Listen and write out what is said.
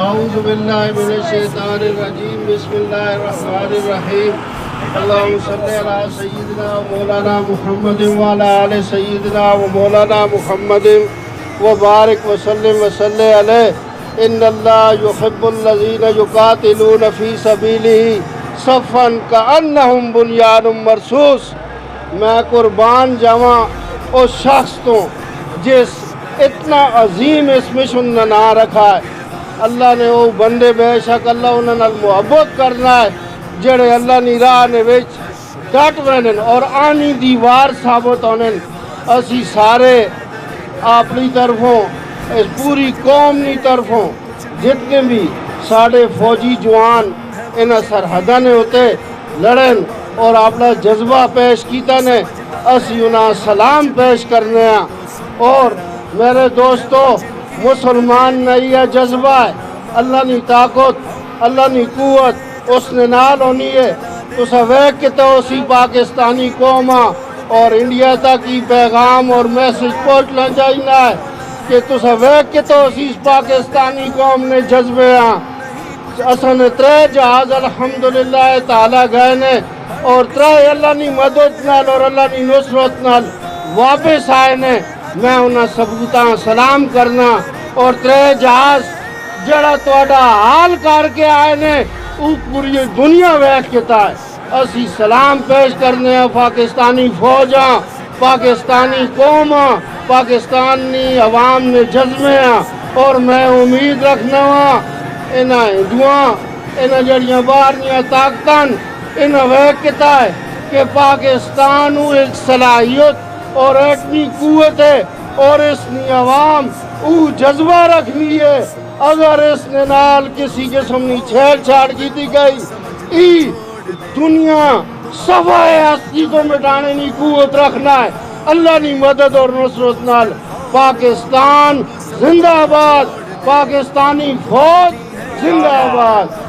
اعوذ باللہ من الشیطان الرجیم بسم اللہ الرحمن الرحیم اللہم صلی علی سیدنا و مولانا محمد وعلی آل سیدنا و مولانا محمد وبارک وسلم وصلی علیہ ان اللہ یحب الذین یقاتلون فی سبیلہ صفا کأنہم بنیان مرصوص۔ میں قربان جاواں اس شخص تو جس اتنا عظیم اس مشن نے نہ رکھا ہے۔ اللہ نے وہ بندے بے شک اللہ انہوں نے محبت کرنا ہے جڑے اللہ نی راہ نے وچ ڈٹ وینن اور آنی دیوار ثابت ہونن۔ اسی سارے اپنی طرفوں اس پوری قوم نی طرفوں جتنے بھی ساڑے فوجی جوان انہاں سرحداں نے ہوتے لڑن اور اپنا جذبہ پیش کیتا نے اسی انہاں سلام پیش کرنے ہیں۔ اور میرے دوستو مسلمان نہیں ہے جذبہ ہے، اللہ نی طاقت اللہ نی قوت اس نے نال ہونی ہے۔ تو سویک کے تو اسی پاکستانی قوماں اور انڈیا تک کی پیغام اور میسج پہنچنا چاہیے ہے کہ تو سویک کے تو اسی پاکستانی قوم نے جذبے ہیں۔ اساں نے 3 جہاز الحمدللہ تعالیٰ گئے نے اور 3 اللہ نی مدد نال اور اللہ نی نصرت نال واپس آئے نے۔ میں انہاں سبوتاں سلام کرنا اور 3 جہاز جڑا تواڈا حال کر کے آئے نے او پوری دنیا ویکھ کے تائے اسی سلام پیش کرنے ہیں پاکستانی فوجاں، پاکستانی قوماں، پاکستانی عوام نے جذبے ہیں۔ اور میں امید رکھنا ہاں انہاں ہندوآں انہاں جڑیاں باہرنیاں طاقتاں انہاں ویکھ کے تائے کہ پاکستان ایک صلاحیت اور ایٹمی قوت ہے اور اس نے عوام او جذبہ رکھنی ہے۔ اگر اس نے نال کسی قسم نی چھیڑ چھاڑ کی دی گئی ای دنیا صفائے ہستی کو مٹانے نی قوت رکھنا ہے۔ اللہ نی مدد اور نصرت نال پاکستان زندہ آباد، پاکستانی فوج زندہ آباد۔